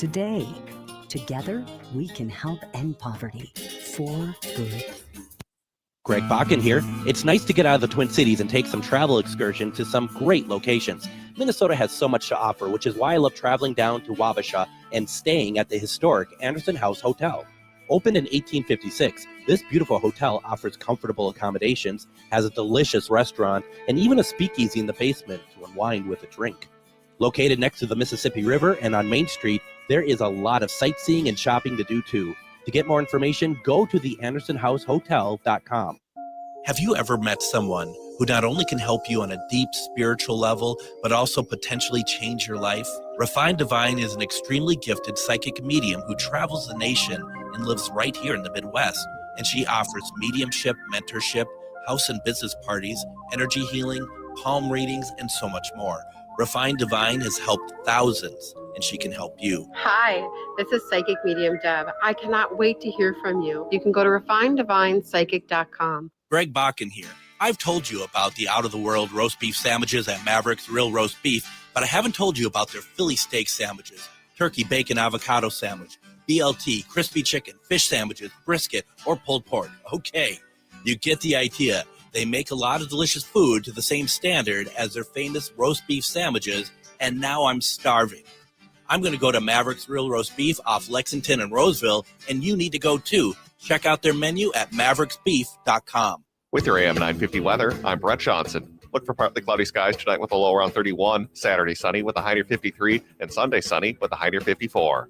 today. Together, we can help end poverty for good. Greg Bakun here. It's nice to get out of the Twin Cities and take some travel excursion to some great locations. Minnesota has so much to offer, which is why I love traveling down to Wabasha and staying at the historic Anderson House Hotel. Opened in 1856, this beautiful hotel offers comfortable accommodations, has a delicious restaurant, and even a speakeasy in the basement to unwind with a drink. Located next to the Mississippi River and on Main Street, there is a lot of sightseeing and shopping to do too. To get more information, go to theandersonhousehotel.com. Have you ever met someone who not only can help you on a deep spiritual level, but also potentially change your life? Refined Divine is an extremely gifted psychic medium who travels the nation and lives right here in the Midwest. And she offers mediumship, mentorship, house and business parties, energy healing, palm readings, and so much more. Refined Divine has helped thousands, and she can help you. Hi, this is Psychic Medium Deb. I cannot wait to hear from you. You can go to refineddivinepsychic.com. Greg Bakun here. I've told you about the out-of-the-world roast beef sandwiches at Maverick's Real Roast Beef, but I haven't told you about their Philly steak sandwiches, turkey, bacon, avocado sandwich, BLT, crispy chicken, fish sandwiches, brisket, or pulled pork. Okay, you get the idea. They make a lot of delicious food to the same standard as their famous roast beef sandwiches, and now I'm starving. I'm going to go to Maverick's Real Roast Beef off Lexington and Roseville, and you need to go too. Check out their menu at mavericksbeef.com. With your AM 950 weather, I'm Brett Johnson. Look for partly cloudy skies tonight with a low around 31, Saturday sunny with a high near 53, and Sunday sunny with a high near 54.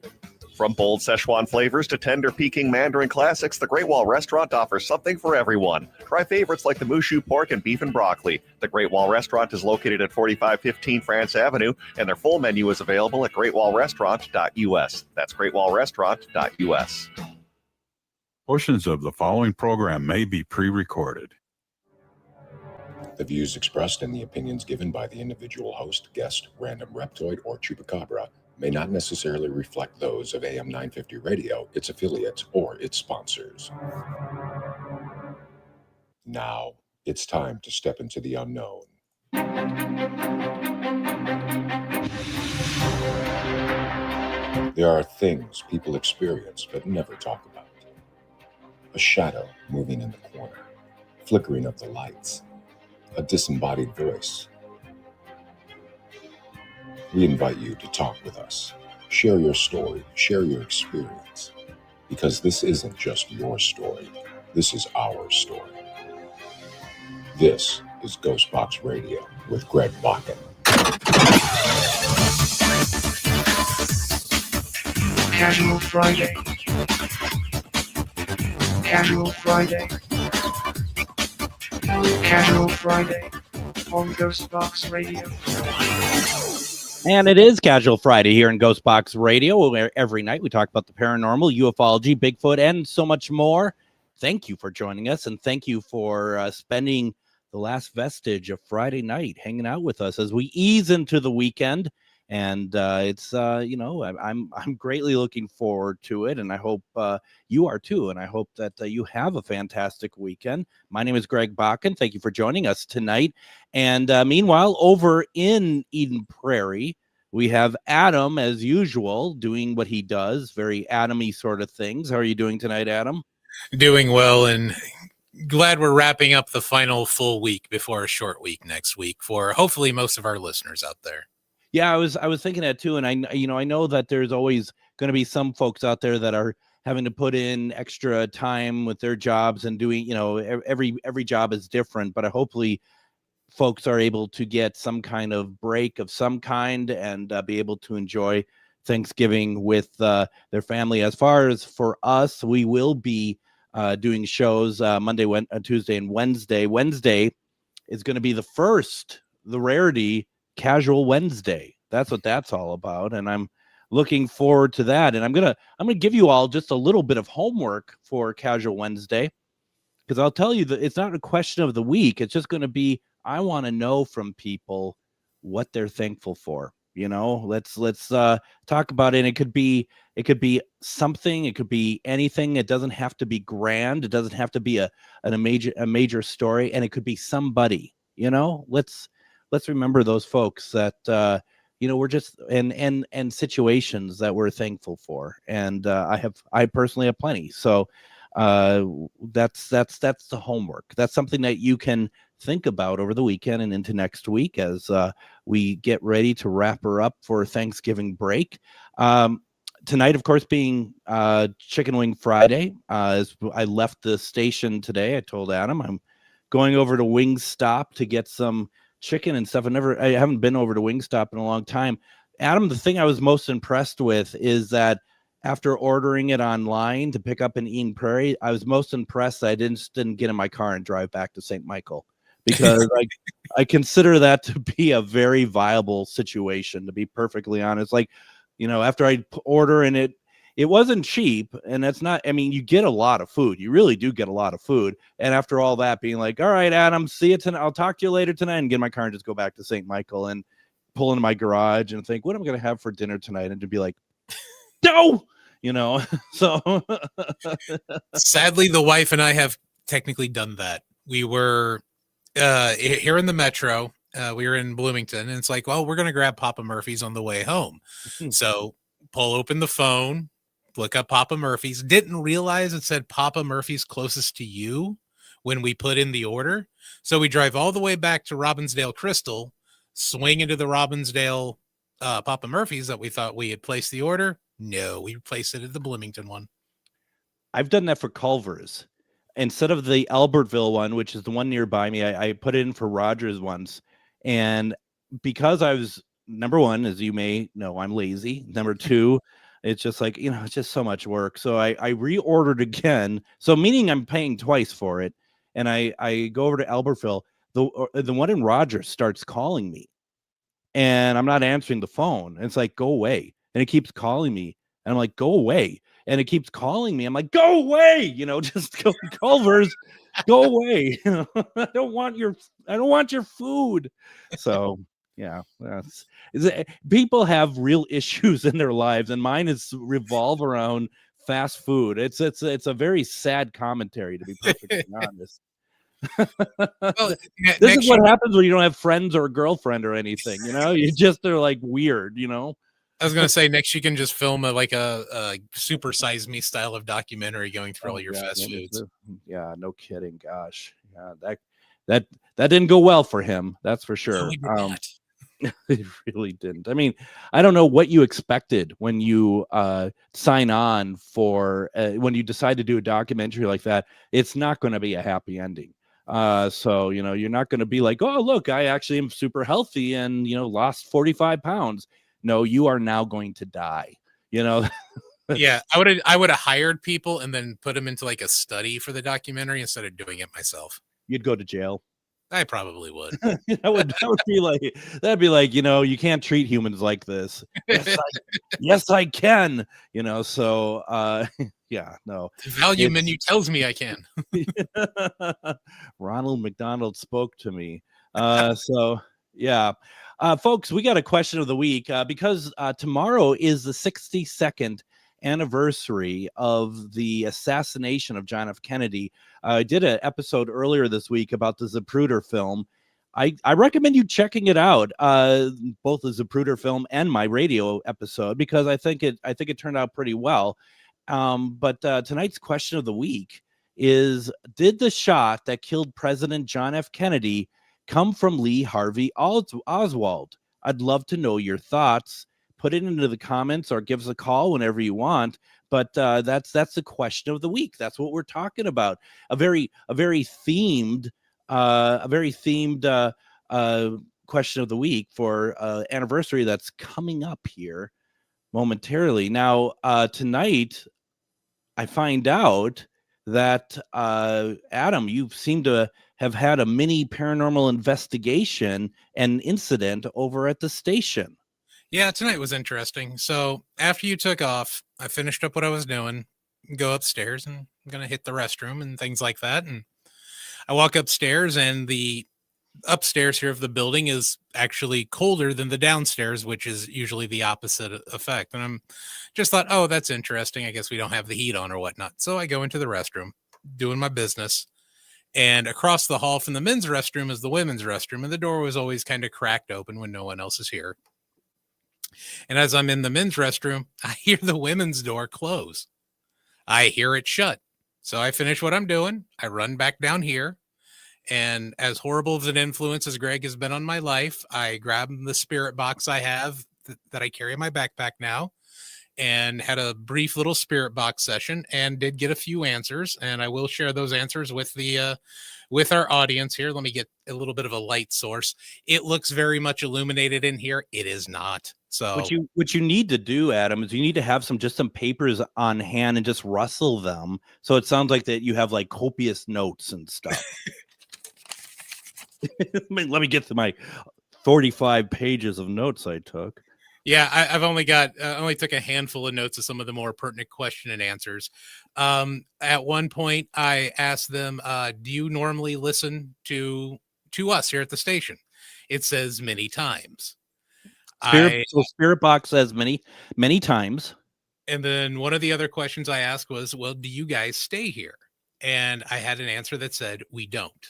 From bold Szechuan flavors to tender Peking Mandarin classics, the Great Wall Restaurant offers something for everyone. Try favorites like the Mushu pork and beef and broccoli. The Great Wall Restaurant is located at 4515 France Avenue, and their full menu is available at greatwallrestaurant.us. That's greatwallrestaurant.us. Portions of the following program may be pre-recorded. The views expressed and the opinions given by the individual host, guest, random reptoid, or chupacabra may not necessarily reflect those of AM 950 Radio, its affiliates, or its sponsors. Now, it's time to step into the unknown. There are things people experience but never talk about. A shadow moving in the corner, flickering of the lights, a disembodied voice. We invite you to talk with us. Share your story, share your experience, because this isn't just your story. This is our story. This is GhostBox Radio with Greg Bakun. Casual Friday. Casual Friday. Casual Friday on GhostBox Radio. And it is Casual Friday here in GhostBox Radio, where every night we talk about the paranormal, ufology, Bigfoot, and so much more. Thank you for joining us, and thank you for spending the last vestige of Friday night hanging out with us as we ease into the weekend. And it's I'm greatly looking forward to it, and I hope you are too. And I hope that you have a fantastic weekend. My name is Greg Bakun. Thank you for joining us tonight. And meanwhile, over in Eden Prairie, we have Adam, as usual, doing what he does, very Adam-y sort of things. How are you doing tonight, Adam? Doing well, and glad we're wrapping up the final full week before a short week next week for hopefully most of our listeners out there. Yeah, I was thinking that too, and I know that there's always going to be some folks out there that are having to put in extra time with their jobs and doing, every job is different, but hopefully folks are able to get some kind of break of some kind and be able to enjoy Thanksgiving with their family. As far as for us, we will be doing shows Monday, Tuesday, and Wednesday. Wednesday is going to be the rarity Casual Wednesday. That's what that's all about, and I'm looking forward to that. And I'm gonna give you all just a little bit of homework for Casual Wednesday, because I'll tell you that it's not a question of the week. It's just going to be, I want to know from people what they're thankful for. Let's talk about it. And it could be something. It could be anything. It doesn't have to be grand. It doesn't have to be a major story. And it could be somebody. Let's remember those folks that we're just and situations that we're thankful for. And I personally have plenty. So that's the homework. That's something that you can think about over the weekend and into next week as we get ready to wrap her up for Thanksgiving break. Tonight, of course, being Chicken Wing Friday. As I left the station today, I told Adam I'm going over to Wingstop to get some chicken and stuff. I haven't been over to Wingstop in a long time. Adam, the thing I was most impressed with is that after ordering it online to pick up in Eden Prairie, I was most impressed that I didn't get in my car and drive back to St. Michael, because I consider that to be a very viable situation, to be perfectly honest. Like, after I order, and it wasn't cheap, and that's not, I mean, you get a lot of food. You really do get a lot of food. And after all that, being like, all right, Adam, see you tonight. I'll talk to you later tonight, and get in my car and just go back to St. Michael and pull into my garage and think, what am I going to have for dinner tonight? And to be like, no, so sadly, the wife and I have technically done that. We were here in the metro. We were in Bloomington, and it's like, well, we're going to grab Papa Murphy's on the way home. So pull open the phone, look up Papa Murphy's. Didn't realize it said Papa Murphy's closest to you when we put in the order. So we drive all the way back to Robbinsdale Crystal, swing into the Robbinsdale Papa Murphy's that we thought we had placed the order. No, we placed it at the Bloomington one. I've done that for Culver's. Instead of the Albertville one, which is the one nearby me, I put it in for Rogers once. And because I was, number one, as you may know, I'm lazy. Number two, it's just like, it's just so much work. So I reordered again. So meaning I'm paying twice for it. And I go over to Albertville. The one in Rogers starts calling me, and I'm not answering the phone. And it's like, go away. And it keeps calling me. And I'm like, go away. And it keeps calling me. I'm like, go away. Just go, Culver's, go away. I don't want your food. So yeah, people have real issues in their lives, and mine is revolve around fast food. It's a very sad commentary, to be perfectly honest. Well, this is what happens when you don't have friends or a girlfriend or anything. They're like weird. I was going to say, next you can just film a Super Size Me style of documentary going through all your fast foods. Yeah, no kidding. Gosh, yeah, that didn't go well for him. That's for sure. No, it really didn't. I mean, I don't know what you expected when you sign on for when you decide to do a documentary like that. It's not going to be a happy ending. So you're not going to be like, oh, look, I actually am super healthy and lost 45 pounds. No, you are now going to die. Yeah, I would have hired people and then put them into like a study for the documentary instead of doing it myself. You'd go to jail. I probably would. That'd be like, you can't treat humans like this. Yes, I can. So yeah, no. The value menu tells me I can. Ronald McDonald spoke to me. So yeah. Folks, we got a question of the week because tomorrow is the 62nd anniversary of the assassination of John F. Kennedy. I did an episode earlier this week about the Zapruder film. I recommend you checking it out, both the Zapruder film and my radio episode, because I think it turned out pretty well. But tonight's question of the week is: did the shot that killed President John F. Kennedy come from Lee Harvey Oswald? I'd love to know your thoughts. Put it into the comments or give us a call whenever you want. But that's the question of the week. That's what we're talking about. A very themed question of the week for anniversary that's coming up here momentarily. Now, tonight, I find out that Adam, you seem to have had a mini paranormal investigation and incident over at the station. Yeah, tonight was interesting. So after you took off, I finished up what I was doing, go upstairs, and I'm going to hit the restroom and things like that. And I walk upstairs, and the upstairs here of the building is actually colder than the downstairs, which is usually the opposite effect. And I'm just thought, oh, that's interesting. I guess we don't have the heat on or whatnot. So I go into the restroom, doing my business. And across the hall from the men's restroom is the women's restroom. And the door was always kind of cracked open when no one else is here. And as I'm in the men's restroom, I hear the women's door close. I hear it shut. So I finish what I'm doing. I run back down here. And as horrible of an influence as Greg has been on my life, I grab the spirit box I have that I carry in my backpack now, and had a brief little spirit box session and did get a few answers. And I will share those answers with the with our audience here. Let me get a little bit of a light source. It looks very much illuminated in here. It is not. So what you need to do, Adam, is you need to have some papers on hand and just rustle them. So it sounds like that you have like copious notes and stuff. Let me get to my 45 pages of notes I took. Yeah, I've only got only took a handful of notes of some of the more pertinent question and answers. At one point, I asked them, "Do you normally listen to us here at the station?" It says many times. Spirit Box says many times. And then one of the other questions I asked was, "Well, do you guys stay here?" And I had an answer that said, "We don't."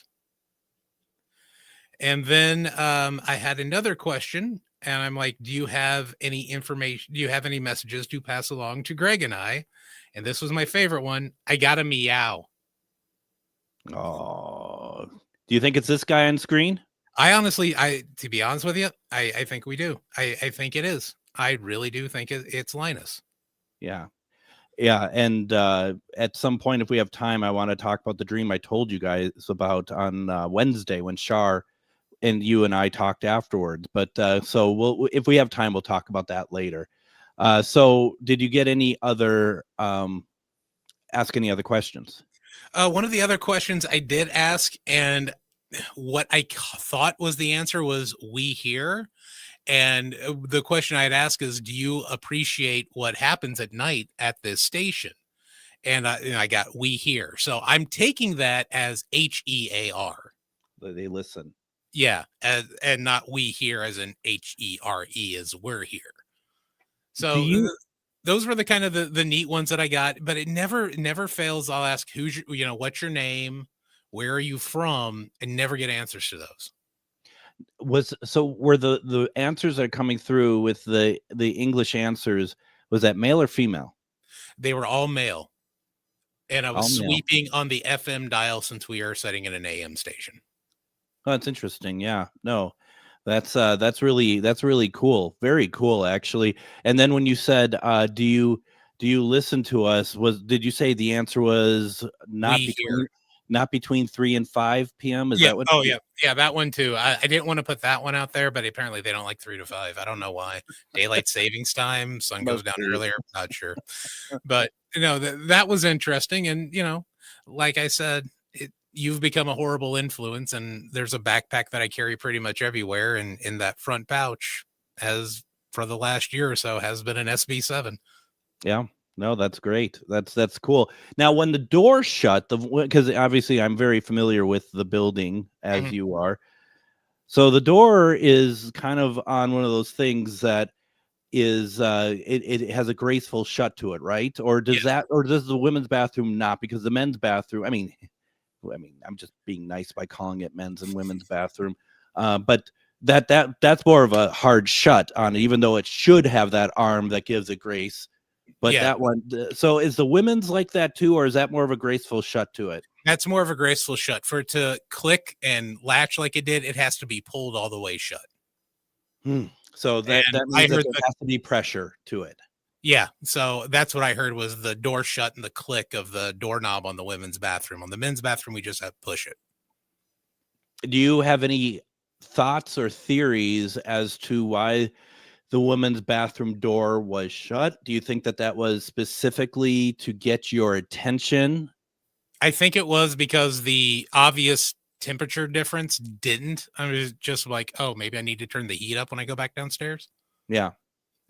And then I had another question, and I'm like, "Do you have any information? Do you have any messages to pass along to Greg and I?" And this was my favorite one. I got a meow. Oh, do you think it's this guy on screen? I honestly, to be honest with you, I think we do. I think it is. I really do think it's Linus. Yeah. Yeah. And at some point, if we have time, I want to talk about the dream I told you guys about on Wednesday when Shar and you and I talked afterwards. But so if we have time, we'll talk about that later. So did you get any other, ask any other questions? One of the other questions I did ask, and what I thought was the answer was "we here." And the question I'd ask is, do you appreciate what happens at night at this station? And I got "we here." So I'm taking that as HEAR. They listen. Yeah. And not "we here" as in HERE as we're here. So those were the kind of the neat ones that I got, but it never fails. I'll ask what's your name? Where are you from? And never get answers to those. Were the answers that are coming through with the English answers, was that male or female? They were all male. And I was sweeping on the FM dial since we are setting in an AM station. Oh, that's interesting. Yeah, no, that's really cool. Very cool, actually. And then when you said, do you listen to us? Did you say the answer was not between 3 and 5 p.m.? Is that what? Oh, yeah, that one too. I didn't want to put that one out there, but apparently they don't like 3 to 5. I don't know why. Daylight savings time, sun goes down earlier. Not sure, but that was interesting. And like I said, you've become a horrible influence, and there's a backpack that I carry pretty much everywhere, and in that front pouch, as for the last year or so, has been an SB7. Yeah. No, that's great. That's cool. Now, when the door shut, because obviously I'm very familiar with the building as you are. So the door is kind of on one of those things that is it has a graceful shut to it, right? Or does the women's bathroom not? Because the men's bathroom, I mean, I'm just being nice by calling it men's and women's bathroom. But that's more of a hard shut on it, even though it should have that arm that gives it grace. But that one, so is the women's like that too, or is that more of a graceful shut to it? That's more of a graceful shut. For it to click and latch like it did, it has to be pulled all the way shut. So that means there has to be pressure to it. Yeah, so that's what I heard was the door shut and the click of the doorknob on the women's bathroom. On the men's bathroom, we just have to push it. Do you have any thoughts or theories as to why the women's bathroom door was shut? Do you think that was specifically to get your attention? I think it was because the obvious temperature difference didn't. I was just like, oh, maybe I need to turn the heat up when I go back downstairs. Yeah.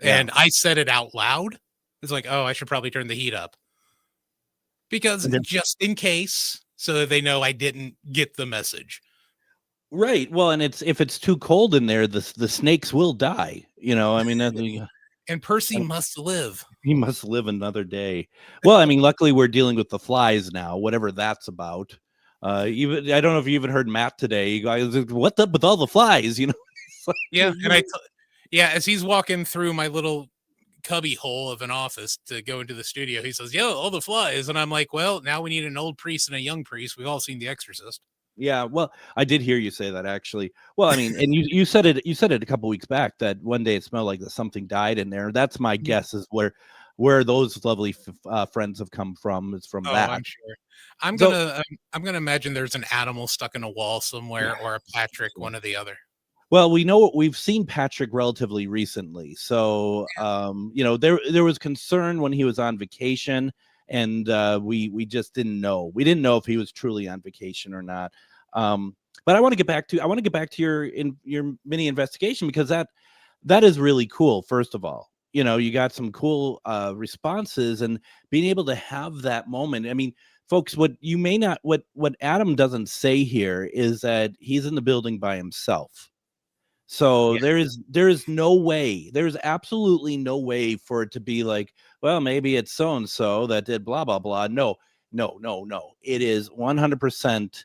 And I said it out loud. It's like, oh, I should probably turn the heat up. Because just in case, so that they know I didn't get the message. Right. Well, and if it's too cold in there, the snakes will die. I mean, and Percy must live. He must live another day. Well, I mean, luckily we're dealing with the flies now, whatever that's about. Even I don't know if you even heard Matt today. You guys, what's up with all the flies? Yeah, Yeah, as he's walking through my little cubby hole of an office to go into the studio, he says, "Yo, all the flies," and I'm like, "Well, now we need an old priest and a young priest. We've all seen The Exorcist." Yeah, well, I did hear you say that actually. Well, I mean, and you said it a couple weeks back that one day it smelled like that something died in there. That's my guess is where those lovely friends have come from is from Oh, that. I'm sure. I'm So gonna I'm gonna imagine there's an animal stuck in a wall somewhere, or a Patrick, one or the other. well, we know we've seen Patrick relatively recently. So there was concern when he was on vacation, and we just didn't know. We didn't know if he was truly on vacation or not. But I want to get back to your mini investigation, because that is really cool. First of all, you got some cool responses, and being able to have that moment. I mean, folks, what Adam doesn't say here is that he's in the building by himself. So Yeah. there is no way, there's absolutely no way for it to be like, well, maybe it's so and so that did blah blah blah. No, no, no, no. It is 100%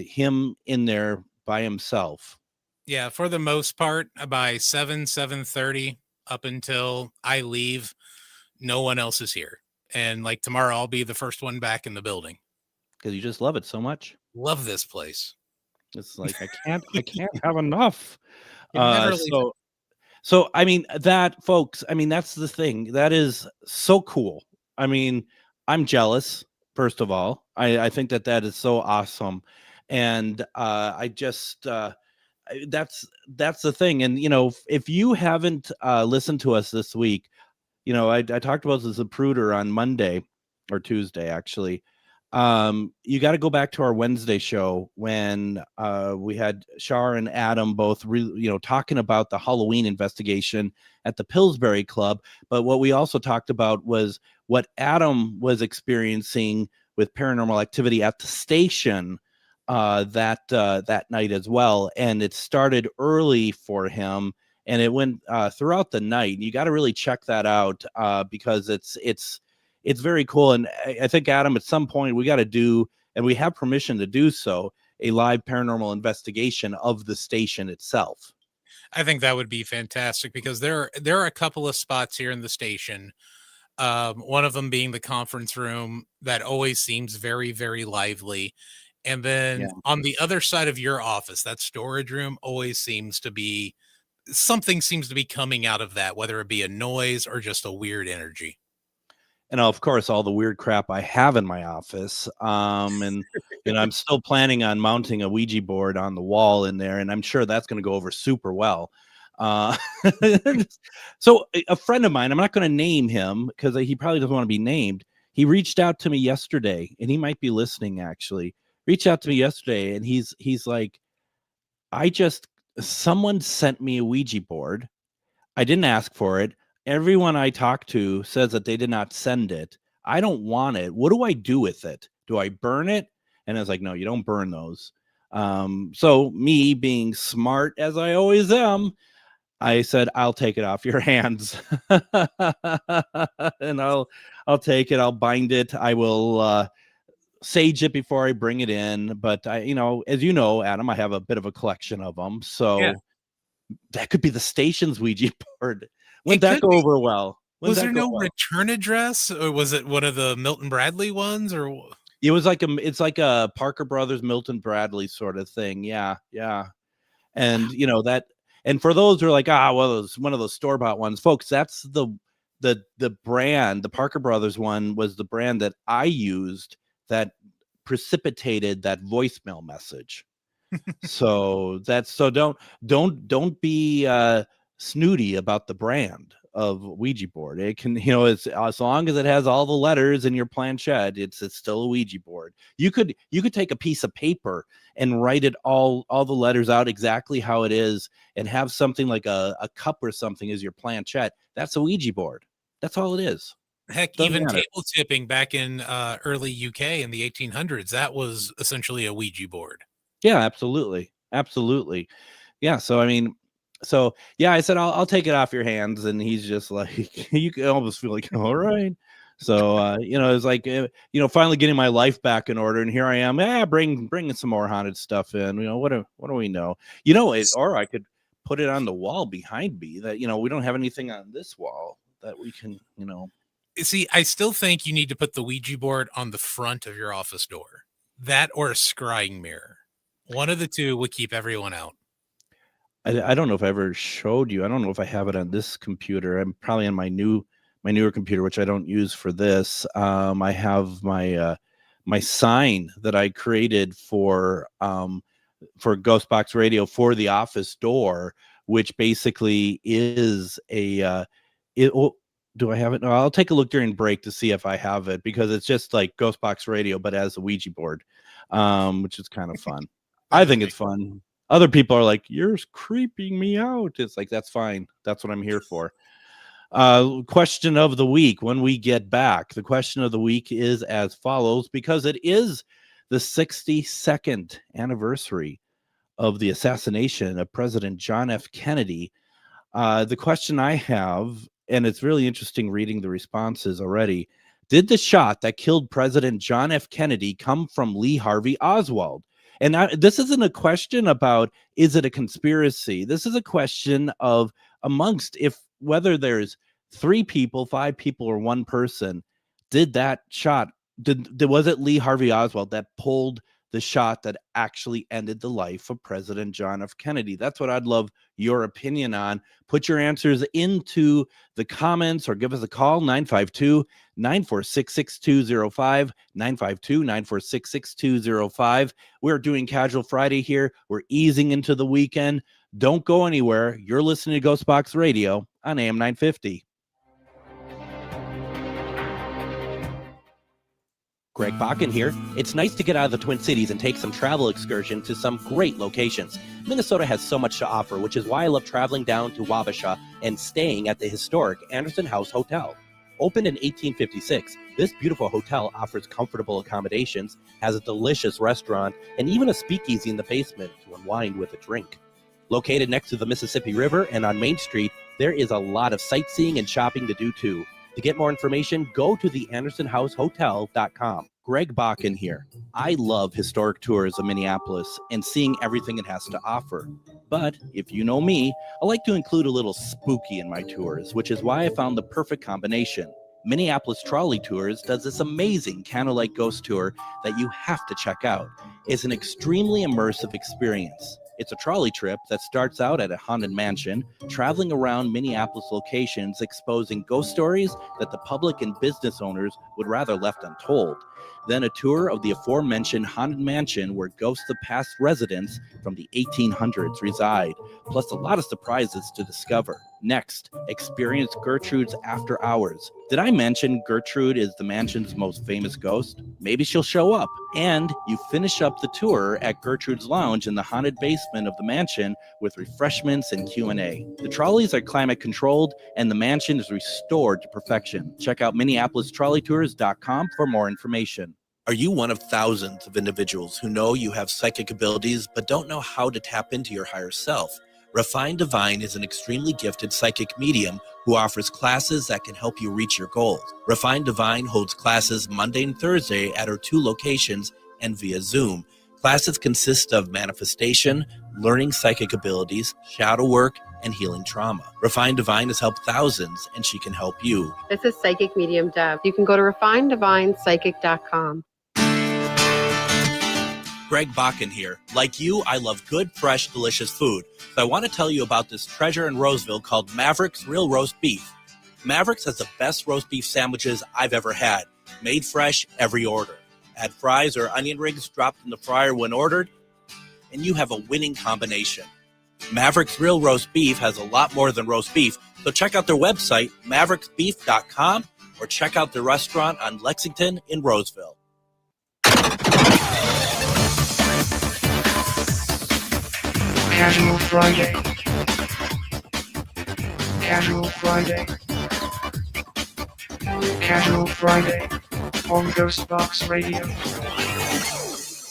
him in there by himself. Yeah, for the most part, by 7:30 up until I leave, no one else is here. And like tomorrow, I'll be the first one back in the building. Because you just love it so much. Love this place. It's like I can't have enough. You never leave. So I mean that, folks, I mean that's the thing. That is so cool. I mean, I'm jealous, first of all. I think that is so awesome. And I just that's the thing. And if you haven't listened to us this week, I talked about the Zapruder on Monday or Tuesday, actually. You got to go back to our Wednesday show when we had Shar and Adam both talking about the Halloween investigation at the Pillsbury Club. But what we also talked about was what Adam was experiencing with paranormal activity at the station that night as well. And it started early for him, and it went throughout the night. You got to really check that out because it's very cool. And I think, Adam, at some point we got to do, and we have permission to do so, a live paranormal investigation of the station itself. I think that would be fantastic, because there are a couple of spots here in the station. One of them being the conference room that always seems very, very lively. And then on the other side of your office, that storage room always seems to be something coming out of that, whether it be a noise or just a weird energy. And of course, all the weird crap I have in my office. And I'm still planning on mounting a Ouija board on the wall in there, and I'm sure that's going to go over super well. So a friend of mine, I'm not going to name him because he probably doesn't want to be named. He reached out to me yesterday, and he might be listening, actually. Reached out to me yesterday, and he's like, someone sent me a Ouija board. I didn't ask for it. Everyone I talk to says that they did not send it. I don't want it. What do I do with it? Do I burn it? And I was like, no, you don't burn those. So me being smart as I always am, I said, I'll take it off your hands. And I'll take it. I'll bind it. I will sage it before I bring it in. But as you know, Adam, I have a bit of a collection of them. So that could be the station's Ouija board. Wouldn't that go over well? Was there no return address, or was it one of the Milton Bradley ones, or? It was it's like a Parker Brothers, Milton Bradley sort of thing. Yeah. And that, and for those who are like, well, it's one of those store-bought ones, folks, that's the brand. The Parker Brothers one was the brand that I used that precipitated that voicemail message. So don't be snooty about the brand of Ouija board. It can, it's, as long as it has all the letters in your planchette, it's still a Ouija board. You could take a piece of paper and write it all the letters out exactly how it is, and have something like a cup or something as your planchette. That's a Ouija board. That's all it is. Heck, even table tipping back in early UK in the 1800s, that was essentially a Ouija board. Yeah, absolutely. Yeah. So, I mean, I said, I'll take it off your hands. And he's just like, you can almost feel like, all right. So, it's like, finally getting my life back in order. And here I am, bringing some more haunted stuff in, what do we know? Or I could put it on the wall behind me. That we don't have anything on this wall that we can See, I still think you need to put the Ouija board on the front of your office door. That or a scrying mirror. One of the two would keep everyone out. I don't know if I ever showed you. I don't know if I have it on this computer. I'm probably on my newer computer, which I don't use for this. I have my my sign that I created for GhostBox Radio for the office door, which basically is a do I have it? No, I'll take a look during break to see if I have it, because it's just like GhostBox Radio, but as a Ouija board, which is kind of fun. I think it's fun. Other people are like, you're creeping me out. It's like, that's fine. That's what I'm here for. Question of the week when we get back. The question of the week is as follows, because it is the 62nd anniversary of the assassination of President John F. Kennedy. The question I have, and it's really interesting reading the responses already. Did the shot that killed President John F. Kennedy come from Lee Harvey Oswald? And this isn't a question about, is it a conspiracy? This is a question of amongst, whether there's 3 people, 5 people, or 1 person, did that shot, was it Lee Harvey Oswald that pulled the shot that actually ended the life of President John F. Kennedy? That's what I'd love your opinion on. Put your answers into the comments or give us a call, 952-946-6205, 952-946-6205. We're doing Casual Friday here. We're easing into the weekend. Don't go anywhere. You're listening to GhostBox Radio on AM 950. Greg Bakun here. It's nice to get out of the Twin Cities and take some travel excursion to some great locations. Minnesota has so much to offer, which is why I love traveling down to Wabasha and staying at the historic Anderson House Hotel. Opened in 1856, this beautiful hotel offers comfortable accommodations, has a delicious restaurant, and even a speakeasy in the basement to unwind with a drink. Located next to the Mississippi River and on Main Street, there is a lot of sightseeing and shopping to do too. To get more information, go to theandersonhousehotel.com. Greg Bakun here. I love historic tours of Minneapolis and seeing everything it has to offer. But if you know me, I like to include a little spooky in my tours, which is why I found the perfect combination. Minneapolis Trolley Tours does this amazing candlelight ghost tour that you have to check out. It's an extremely immersive experience. It's a trolley trip that starts out at a haunted mansion, traveling around Minneapolis locations, exposing ghost stories that the public and business owners would rather left untold. Then a tour of the aforementioned haunted mansion where ghosts of past residents from the 1800s reside, plus a lot of surprises to discover. Next, experience Gertrude's After Hours. Did I mention Gertrude is the mansion's most famous ghost? Maybe she'll show up. And you finish up the tour at Gertrude's Lounge in the haunted basement of the mansion with refreshments and Q&A. The trolleys are climate controlled and the mansion is restored to perfection. Check out MinneapolisTrolleyTours.com for more information. Are you one of thousands of individuals who know you have psychic abilities but don't know how to tap into your higher self? Refined Divine is an extremely gifted psychic medium who offers classes that can help you reach your goals. Refined Divine holds classes Monday and Thursday at her 2 locations and via Zoom. Classes consist of manifestation, learning psychic abilities, shadow work, and healing trauma. Refined Divine has helped thousands, and she can help you. This is Psychic Medium Deb. You can go to refineddivinepsychic.com. Greg Bakun here. Like you, I love good, fresh, delicious food. So I want to tell you about this treasure in Roseville called Maverick's Real Roast Beef. Maverick's has the best roast beef sandwiches I've ever had. Made fresh every order. Add fries or onion rings dropped in the fryer when ordered, and you have a winning combination. Maverick's Real Roast Beef has a lot more than roast beef, so check out their website, mavericksbeef.com, or check out their restaurant on Lexington in Roseville. Casual Friday. Casual Friday. Casual Friday on GhostBox Radio.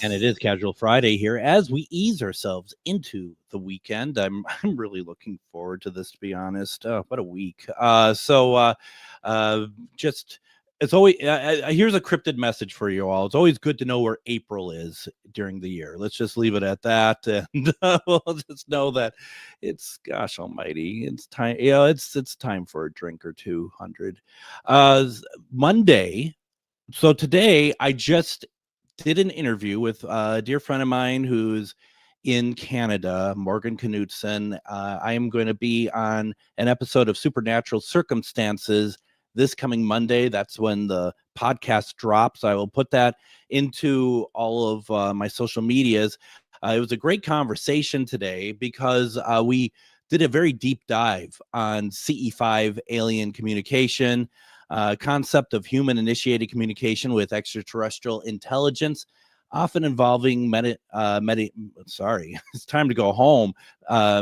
And it is Casual Friday here as we ease ourselves into the weekend. I'm really looking forward to this, to be honest. What a week. Just It's always here's a cryptid message for you all. It's always good to know where April is during the year. Let's just leave it at that, and we'll just know that it's, gosh almighty, it's time. It's time for a drink or 200. Monday. So today I just did an interview with a dear friend of mine who's in Canada, Morgan Knutson. I am going to be on an episode of Supernatural Circumstances this coming Monday. That's when the podcast drops. I will put that into all of my social medias. It was a great conversation today because we did a very deep dive on CE5 alien communication, concept of human initiated communication with extraterrestrial intelligence, often involving it's time to go home,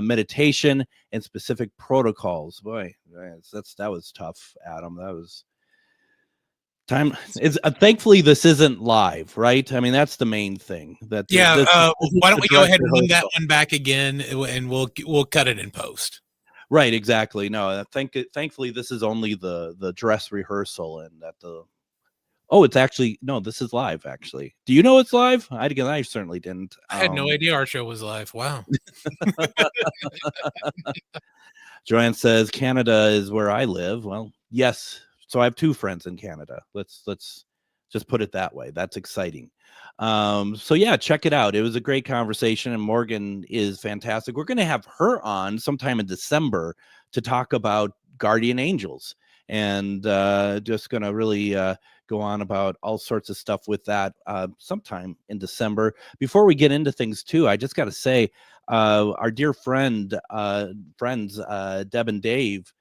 meditation and specific protocols. Boy, that was tough, Adam. That was time. Is thankfully this isn't live, right? I mean, that's the main thing. That why don't we go ahead and run that one back again, and we'll cut it in post. Right, exactly. No, thankfully this is only the dress rehearsal, and that the it's actually, no, this is live, actually. Do you know it's live? I certainly didn't. I had no idea our show was live. Wow. Joanne says Canada is where I live. Well, yes. So I have 2 friends in Canada. Let's just put it that way. That's exciting. So yeah, check it out. It was a great conversation, and Morgan is fantastic. We're going to have her on sometime in December to talk about guardian angels, and just going to really go on about all sorts of stuff with that sometime in December. Before we get into things too, I just got to say, our dear friends Deb and Dave,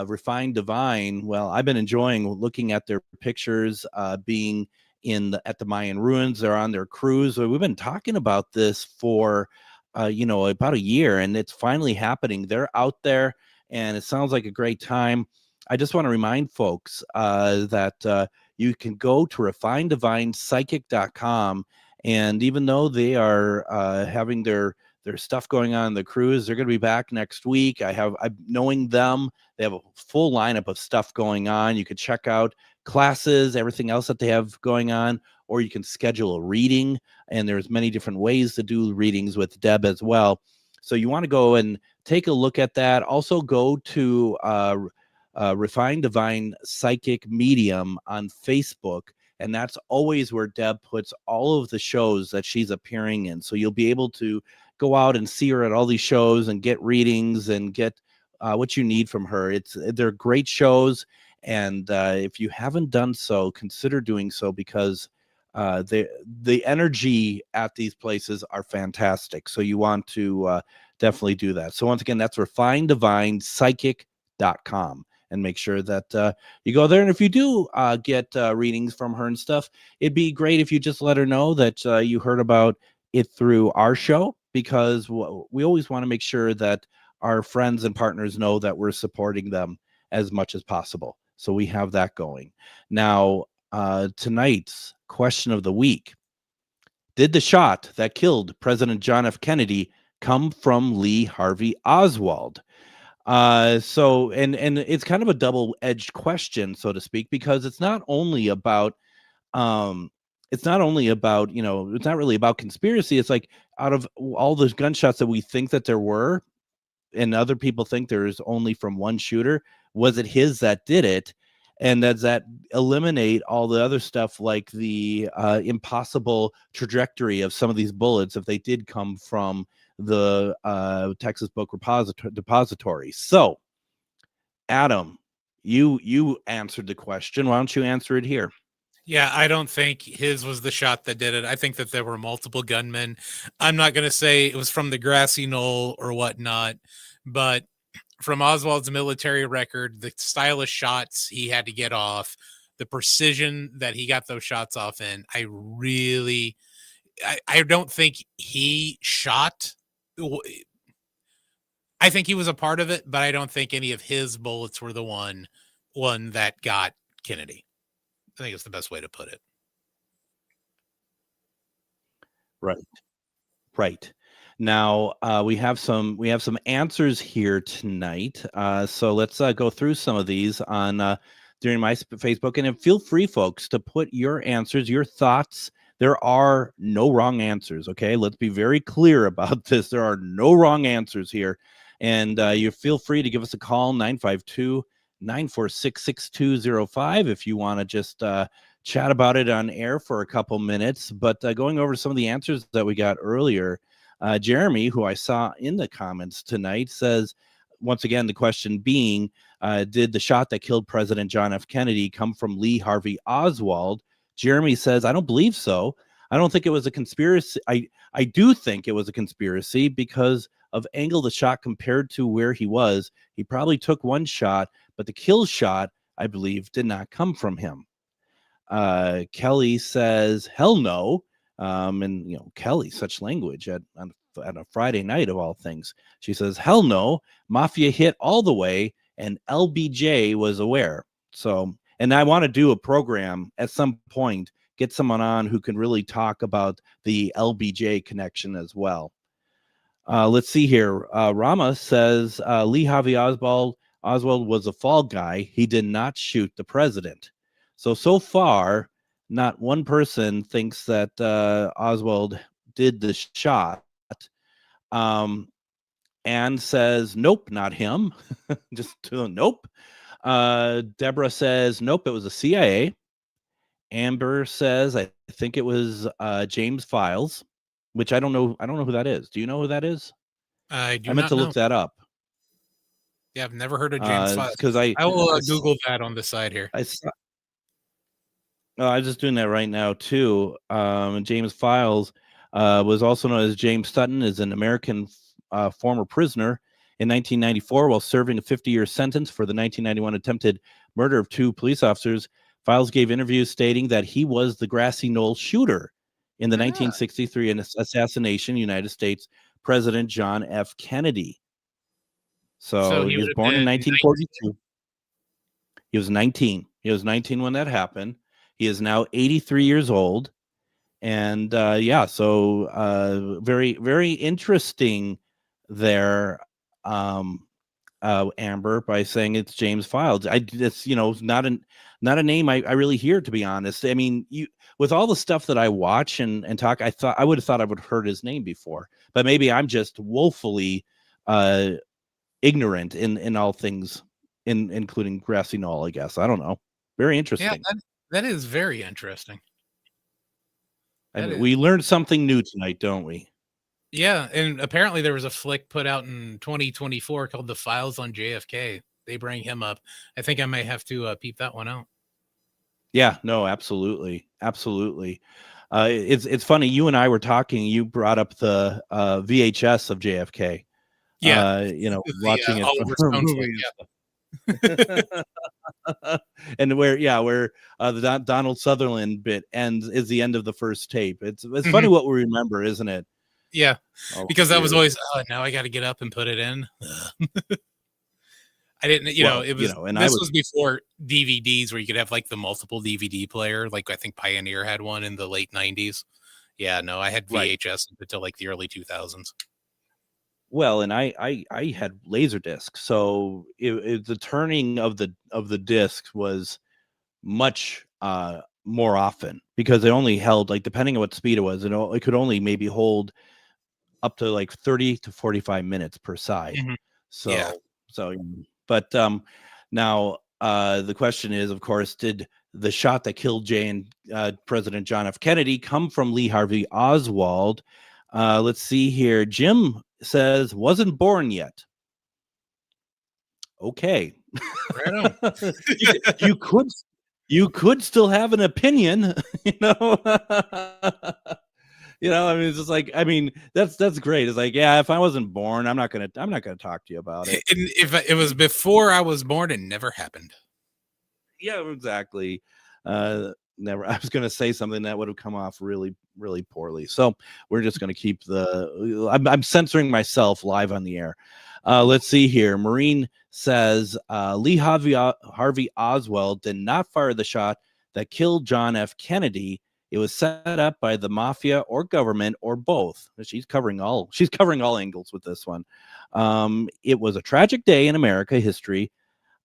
Refined Divine. Well, I've been enjoying looking at their pictures, being at the Mayan ruins. They're on their cruise. We've been talking about this for about a year, and it's finally happening. They're out there, and it sounds like a great time. I just want to remind folks that you can go to refineddivinepsychic.com, and even though they are having their stuff going on the cruise, they're going to be back next week. I'm knowing them. They have a full lineup of stuff going on. You could check out classes, everything else that they have going on, or you can schedule a reading, and there's many different ways to do readings with Deb as well. So you want to go and take a look at that. Also go to Refined Divine Psychic Medium on Facebook, and that's always where Deb puts all of the shows that she's appearing in. So you'll be able to go out and see her at all these shows and get readings and get what you need from her. They're great shows, and if you haven't done so, consider doing so, because the energy at these places are fantastic. So you want to definitely do that. So once again, that's refineddivinepsychic.com. And make sure that you go there. And if you do get readings from her and stuff, it'd be great if you just let her know that you heard about it through our show, because we always want to make sure that our friends and partners know that we're supporting them as much as possible. So we have that going. Now, tonight's question of the week: did the shot that killed President John F. Kennedy come from Lee Harvey Oswald? So it's kind of a double-edged question, so to speak, because it's not only about it's not really about conspiracy. It's like, out of all those gunshots that we think that there were, and other people think there's only from one shooter, was it his that did it? And does that eliminate all the other stuff, like the impossible trajectory of some of these bullets if they did come from the Texas Book Depository? So, Adam, you answered the question. Why don't you answer it here? Yeah, I don't think his was the shot that did it. I think that there were multiple gunmen. I'm not going to say it was from the grassy knoll or whatnot, but from Oswald's military record, the style of shots he had to get off, the precision that he got those shots off in, I don't think he shot. I think he was a part of it, but I don't think any of his bullets were the one that got Kennedy. I think it's the best way to put it. Right. Now we have some answers here tonight. So let's go through some of these on during my Facebook. And feel free, folks, to put your answers, your thoughts. There are no wrong answers. Okay, let's be very clear about this. There are no wrong answers here. And you feel free to give us a call, 952-946-6205, if you want to just chat about it on air for a couple minutes. But going over some of the answers that we got earlier, Jeremy, who I saw in the comments tonight, says, once again, the question being, did the shot that killed President John F. Kennedy come from Lee Harvey Oswald? Jeremy says, I don't believe so. I don't think it was a conspiracy. I do think it was a conspiracy because of angle the shot compared to where he was. He probably took one shot, but the kill shot, I believe, did not come from him. Kelly says, hell no. And, you know, Kelly, such language at a Friday night of all things. She says, hell no. Mafia hit all the way, and LBJ was aware. So, and I want to do a program at some point, get someone on who can really talk about the LBJ connection as well. Let's see here. Rama says Lee Harvey Oswald was a fall guy. He did not shoot the president. So far, not one person thinks that Oswald did the shot. Anne says, nope, not him. Just nope. Deborah says, nope, it was the CIA. Amber says, I think it was James Files, which I don't know who that is. Do you know who that is? I meant to look that up. Yeah, I've never heard of James Files. Because I will Google that on the side here. I'm just doing that right now too. James Files was also known as James Sutton, is an American former prisoner in 1994 while serving a 50-year sentence for the 1991 attempted murder of 2 police officers. Files gave interviews stating that he was the Grassy Knoll shooter in the 1963 assassination United States President John F. Kennedy. So he was born in 1942. He was 19. He was 19 when that happened. He is now 83 years old. And so very, very interesting there, Amber, by saying it's James Files. It's, you know, not a name I really hear, to be honest. I mean, with all the stuff that I watch and talk, I would have thought I would have heard his name before, but maybe I'm just woefully ignorant in all things, including Grassy Knoll, I guess. I don't know. Very interesting. Yeah, that is very interesting. We learned something new tonight, don't we? Yeah, and apparently there was a flick put out in 2024 called The Files on JFK. They bring him up. I think I may have to peep that one out. Yeah, no, absolutely. Absolutely. It's funny. You and I were talking, you brought up the VHS of JFK. Yeah. Watching it. And where the Donald Sutherland bit ends is the end of the first tape. It's funny what we remember, isn't it? Yeah, because that was always, now I got to get up and put it in. I didn't, this was before DVDs where you could have like the multiple DVD player. Like I think Pioneer had one in the late 90s. Yeah, no, I had VHS until like the early 2000s. Well, and I had Laserdisc, so the turning of the disc was much more often because they only held, like, depending on what speed it was, it could only maybe hold up to like 30 to 45 minutes per side. Mm-hmm. But now the question is, of course, did the shot that killed President John F. Kennedy come from Lee Harvey Oswald? Let's see here. Jim says wasn't born yet. Okay. Right on. you could still have an opinion, I mean, it's just like, I mean, that's great. It's like, yeah, if I wasn't born, I'm not gonna talk to you about it. And if it was before I was born, it never happened. Yeah, exactly. Never. I was gonna say something that would have come off really, really poorly. So we're just gonna keep I'm censoring myself live on the air. Let's see here. Maureen says Lee Harvey Oswald did not fire the shot that killed John F. Kennedy. It was set up by the mafia or government or both. She's covering all angles with this one. It was a tragic day in America history.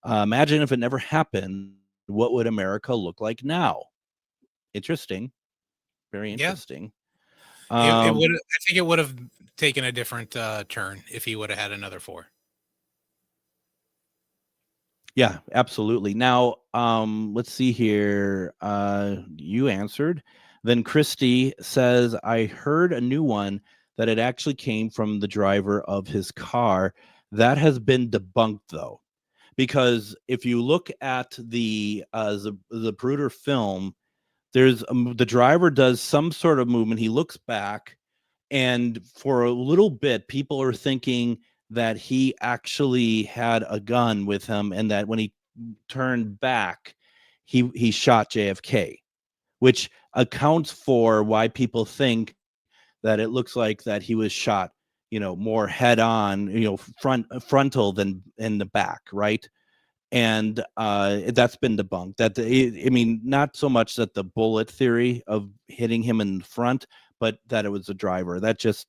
Imagine if it never happened. what would America look like now? Interesting. Very Yeah. interesting. It would. I think it would have taken a different turn if he would have had another 4. Yeah, absolutely. Now, let's see here. You answered. Then Christy says, I heard a new one that it actually came from the driver of his car. That has been debunked, though, because if you look at the Zapruder film, there's the driver does some sort of movement. He looks back, and for a little bit, people are thinking that he actually had a gun with him, and that when he turned back, he shot JFK, which accounts for why people think that it looks like that he was shot, more head on, frontal than in the back, right? And that's been debunked. I mean, not so much that the bullet theory of hitting him in front, but that it was a driver. That just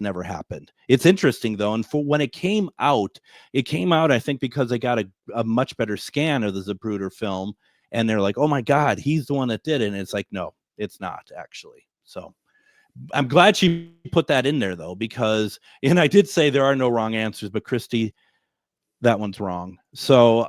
never happened. It's interesting though, and for when it came out, I think because they got a much better scan of the Zapruder film, and they're like, oh my God, he's the one that did it. And it's like, no, it's not actually. So I'm glad she put that in there though, because, and I did say there are no wrong answers, but Christy, that one's wrong. So,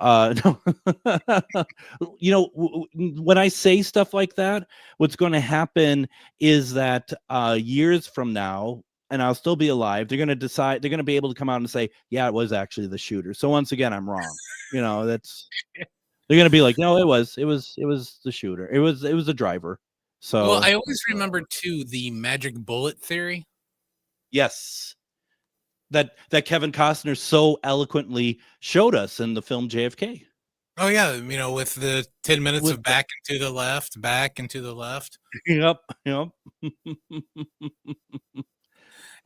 when I say stuff like that, what's going to happen is that years from now, and I'll still be alive, they're going to decide, they're going to be able to come out and say, yeah, it was actually the shooter. So once again, I'm wrong. That's, they're going to be like, no, it was the shooter. It was the driver. So, well, I always remember too the magic bullet theory. Yes. That Kevin Costner so eloquently showed us in the film JFK. Oh yeah, with the 10 minutes of back and to the left, back and to the left. Yep. And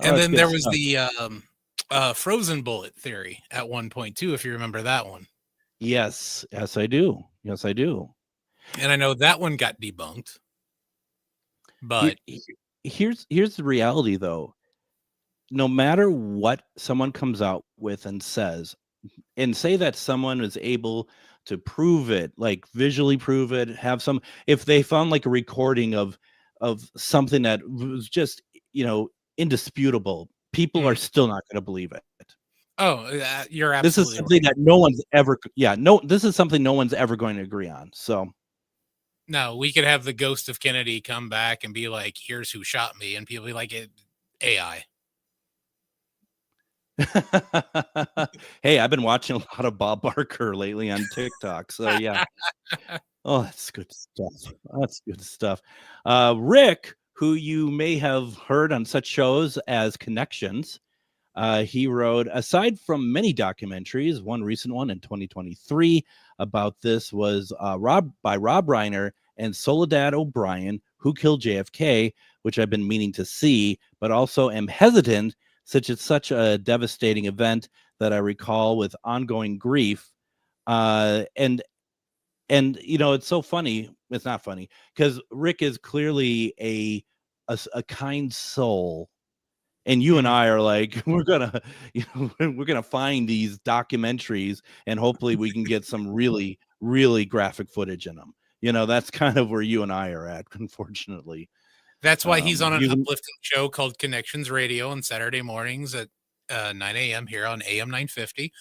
then there was the frozen bullet theory at one point too, if you remember that one. Yes, I do. And I know that one got debunked. But here's the reality though. No matter what someone comes out with and says, and say that someone is able to prove it, like visually prove it, if they found like a recording of something that was just, indisputable, people are still not going to believe it. Oh, you're absolutely This is something that no one's ever, this is something no one's ever going to agree on. So. No, we could have the ghost of Kennedy come back and be like, here's who shot me. And people be like, AI. Hey, I've been watching a lot of Bob Barker lately on TikTok. So yeah. Oh, that's good stuff. Rick, who you may have heard on such shows as Connections, he wrote, aside from many documentaries, one recent one in 2023 about this was by Rob Reiner and Soledad O'Brien, Who Killed JFK, which I've been meaning to see, but also am hesitant since it's such a devastating event that I recall with ongoing grief. And it's so funny. It's not funny because Rick is clearly a kind soul. And you and I are like, we're gonna find these documentaries and hopefully we can get some really, really graphic footage in them. That's kind of where you and I are at, unfortunately. That's why he's on an uplifting show called Connections Radio on Saturday mornings at 9 a.m. here on AM 950,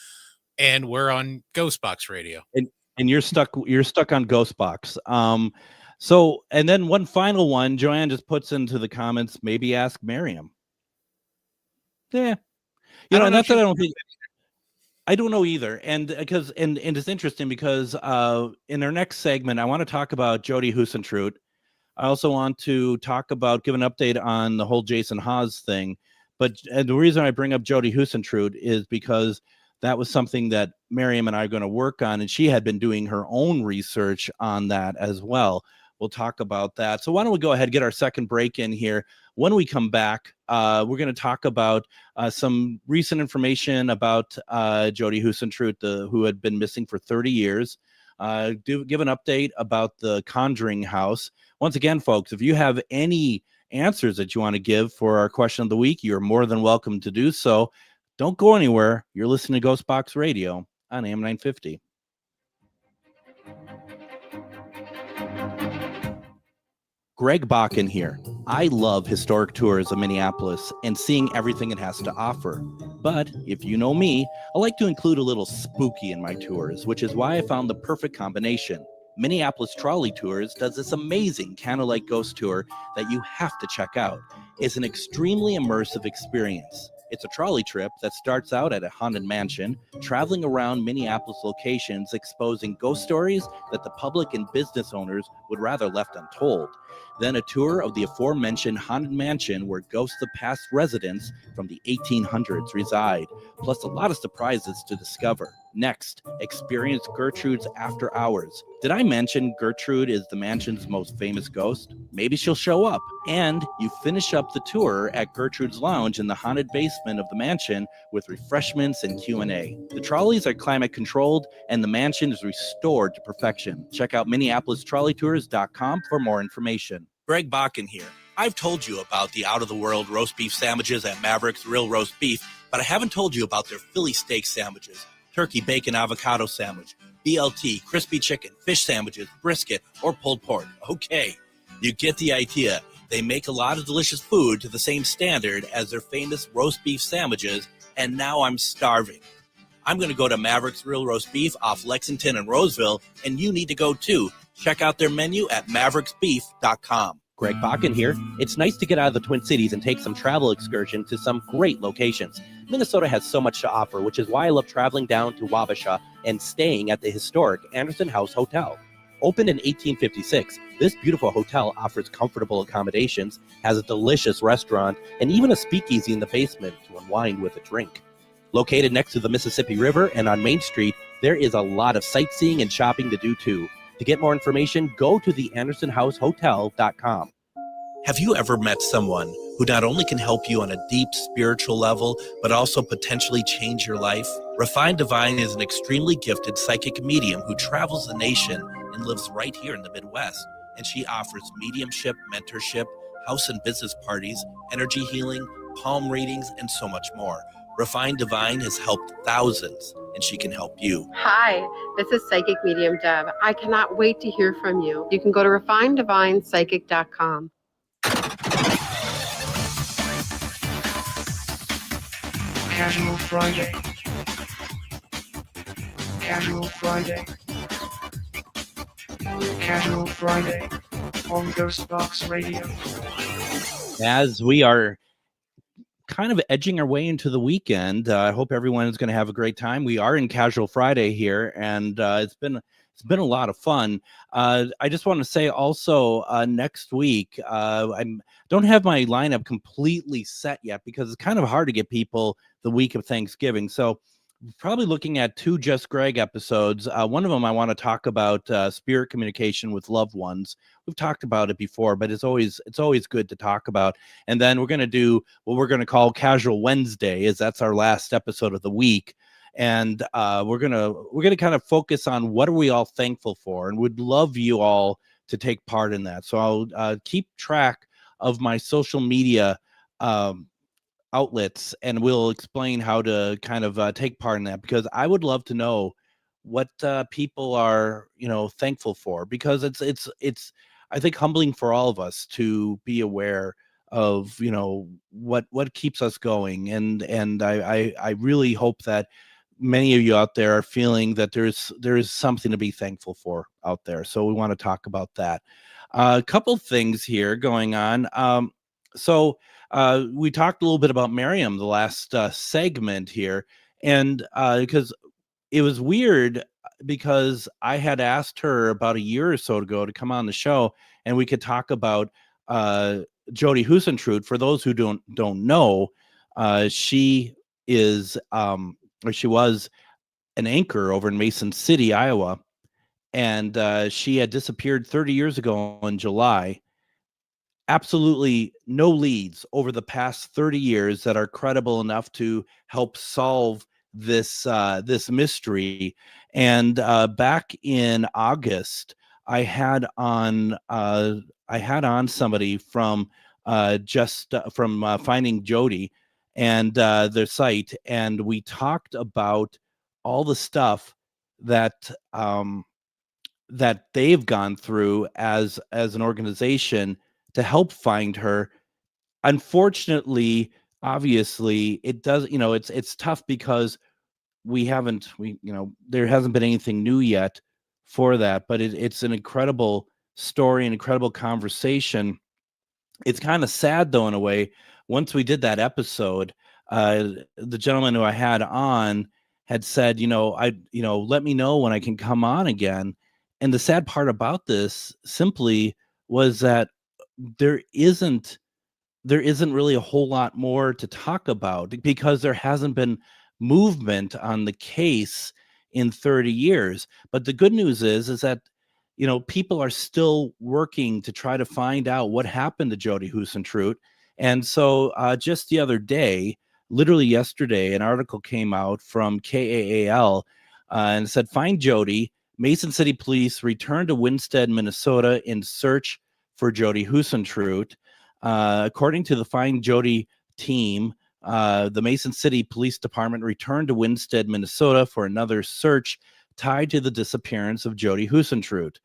and we're on GhostBox Radio. And you're stuck on GhostBox. So, and then one final one, Joanne just puts into the comments, maybe ask Miriam. Yeah, I don't know either, and because and it's interesting because in our next segment I want to talk about Jody Huisentruit. I also want to give an update on the whole Jason Hawes thing, but the reason I bring up Jody Huisentruit is because that was something that Miriam and I are going to work on, and she had been doing her own research on that as well. We'll talk about that. So why don't we go ahead and get our second break in here. When we come back, we're going to talk about some recent information about Jody Huisentruit, who had been missing for 30 years. Give an update about the Conjuring House. Once again, folks, if you have any answers that you want to give for our question of the week, you're more than welcome to do so. Don't go anywhere. You're listening to GhostBox Radio on AM 950. Greg Bakun here. I love historic tours of Minneapolis and seeing everything it has to offer. But if you know me, I like to include a little spooky in my tours, which is why I found the perfect combination. Minneapolis Trolley Tours does this amazing candlelight ghost tour that you have to check out. It's an extremely immersive experience. It's a trolley trip that starts out at a haunted mansion, traveling around Minneapolis locations exposing ghost stories that the public and business owners would rather left untold. Then a tour of the aforementioned haunted mansion where ghosts of past residents from the 1800s reside, plus a lot of surprises to discover. Next, experience Gertrude's After Hours. Did I mention Gertrude is the mansion's most famous ghost? Maybe she'll show up. And you finish up the tour at Gertrude's Lounge in the haunted basement of the mansion with refreshments and Q&A. The trolleys are climate controlled and the mansion is restored to perfection. Check out MinneapolisTrolleyTours.com for more information. Greg Bakun here. I've told you about the out-of-the-world roast beef sandwiches at Maverick's Real Roast Beef, but I haven't told you about their Philly steak sandwiches, turkey bacon avocado sandwich, BLT, crispy chicken, fish sandwiches, brisket, or pulled pork. Okay, you get the idea. They make a lot of delicious food to the same standard as their famous roast beef sandwiches, and now I'm starving. I'm going to go to Maverick's Real Roast Beef off Lexington and Roseville, and you need to go too. Check out their menu at mavericksbeef.com. Greg Bakun here. It's nice to get out of the Twin Cities and take some travel excursion to some great locations. Minnesota has so much to offer, which is why I love traveling down to Wabasha and staying at the historic Anderson House Hotel. Opened in 1856, this beautiful hotel offers comfortable accommodations, has a delicious restaurant, and even a speakeasy in the basement to unwind with a drink. Located next to the Mississippi River and on Main Street, there is a lot of sightseeing and shopping to do too. To get more information, go to the AndersonHouseHotel.com. Have you ever met someone who not only can help you on a deep spiritual level, but also potentially change your life? Refined Divine is an extremely gifted psychic medium who travels the nation and lives right here in the Midwest. And she offers mediumship, mentorship, house and business parties, energy healing, palm readings, and so much more. Refined Divine has helped thousands, and she can help you. Hi, this is Psychic Medium Deb. I cannot wait to hear from you. You can go to refineddivinepsychic.com. Casual Friday. Casual Friday. Casual Friday on GhostBox Radio. As we are kind of edging our way into the weekend, I hope everyone is going to have a great time. We are in Casual Friday here, and it's been a lot of fun. I just want to say also next week, I don't have my lineup completely set yet because it's kind of hard to get people the week of Thanksgiving. So probably looking at 2 Just Greg episodes. One of them I want to talk about spirit communication with loved ones. We've talked about it before, but it's always good to talk about. And then we're going to do what we're going to call Casual Wednesday, as that's our last episode of the week. And we're gonna kind of focus on what are we all thankful for, and would love you all to take part in that. So I'll keep track of my social media outlets, and we'll explain how to kind of take part in that, because I would love to know what people are thankful for, because it's I think humbling for all of us to be aware of what keeps us going, and I really hope that many of you out there are feeling that there is something to be thankful for out there. So we want to talk about that. A couple things here going on. So we talked a little bit about Miriam the last segment here, and because it was weird, because I had asked her about a year or so ago to come on the show, and we could talk about Jody Husentrud. For those who don't know, she is or she was an anchor over in Mason City, Iowa, and she had disappeared 30 years ago in July. Absolutely no leads over the past 30 years that are credible enough to help solve this mystery. And back in August, I had on somebody from from Finding Jody and their site, and we talked about all the stuff that that they've gone through as an organization to help find her. Unfortunately, obviously, it does, it's tough because there hasn't been anything new yet for that, but it's an incredible story, an incredible conversation. It's kind of sad though, in a way. Once we did that episode, the gentleman who I had on had said, let me know when I can come on again. And the sad part about this simply was that there isn't really a whole lot more to talk about because there hasn't been movement on the case in 30 years. But the good news is that, people are still working to try to find out what happened to Jody Husentrut. And so just the other day, literally yesterday, an article came out from KAAL and said, "Find Jody. Mason City Police returned to Winstead, Minnesota in search for Jody Husentrut." According to the Find Jody team, the Mason City Police Department returned to Winstead, Minnesota for another search tied to the disappearance of Jody Husentrut.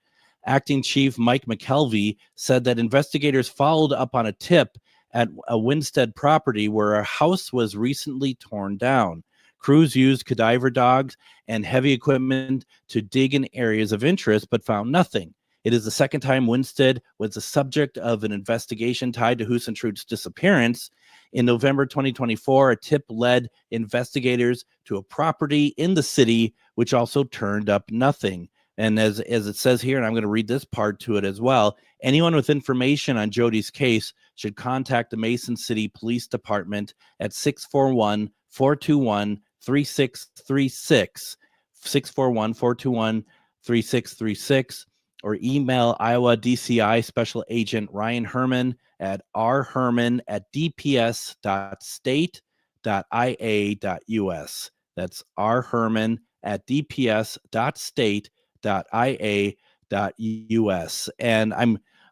Acting Chief Mike McKelvey said that investigators followed up on a tip at a Winstead property where a house was recently torn down. Crews used cadaver dogs and heavy equipment to dig in areas of interest, but found nothing. It is the second time Winstead was the subject of an investigation tied to Husentrut's disappearance. In November 2024, a tip led investigators to a property in the city, which also turned up nothing. And as it says here, and I'm going to read this part to it as well, anyone with information on Jody's case should contact the Mason City Police Department at 641-421-3636, 641-421-3636, or email Iowa DCI Special Agent Ryan Herman at rherman@dps.state.ia.us. That's rherman@dps.state.ia.us. And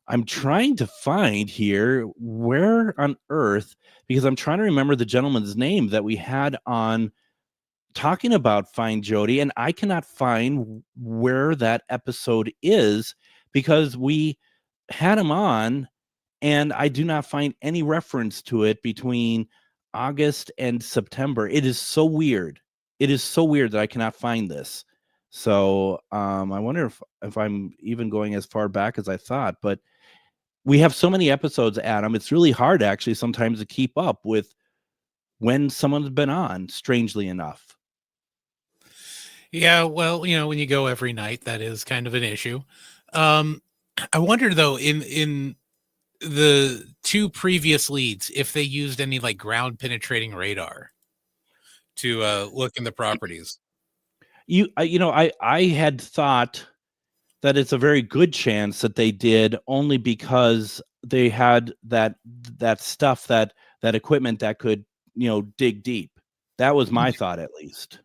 I'm trying to find here where on earth, because I'm trying to remember the gentleman's name that we had on talking about Find Jody, and I cannot find where that episode is because we had him on and I do not find any reference to it between August and September. It is so weird. It is so weird that I cannot find this. So I wonder if I'm even going as far back as I thought, but we have so many episodes, Adam. It's really hard actually sometimes to keep up with when someone's been on, strangely enough. Yeah, well, when you go every night, that is kind of an issue. I wonder though, in the two previous leads, if they used any like ground penetrating radar to look in the properties. I had thought that it's a very good chance that they did, only because they had that stuff, that equipment that could, dig deep. That was my thought, at least.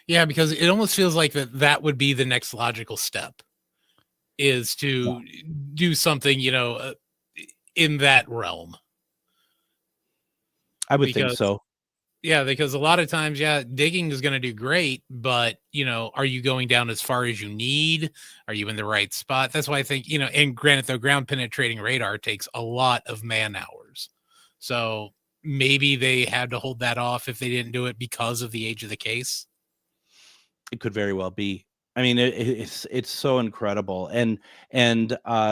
Yeah, because it almost feels like that would be the next logical step, is to do something, in that realm. I would think so. Yeah, because a lot of times, digging is going to do great, but, are you going down as far as you need? Are you in the right spot? That's why I think, and granted, though, ground penetrating radar takes a lot of man hours. So maybe they had to hold that off if they didn't do it because of the age of the case. It could very well be. I mean, it's so incredible. And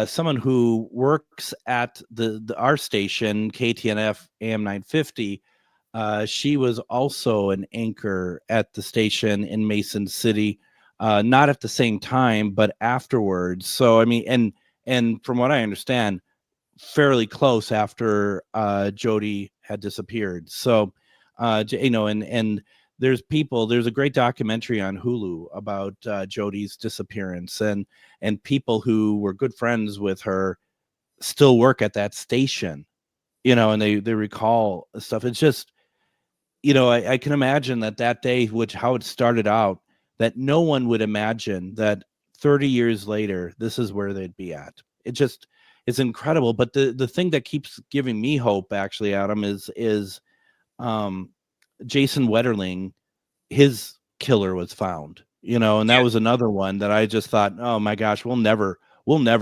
someone who works at our station, KTNF AM 950, she was also an anchor at the station in Mason City, not at the same time, but afterwards. So, I mean, and from what I understand, fairly close after Jody had disappeared. So, and there's a great documentary on Hulu about Jody's disappearance, and people who were good friends with her still work at that station, and they recall stuff. It's just, I can imagine that day, how it started out, that no one would imagine that 30 years later, this is where they'd be at. It's incredible. But the thing that keeps giving me hope, actually, Adam, is Jason Wetterling, his killer was found, and that was another one that I just thought, oh my gosh, we'll never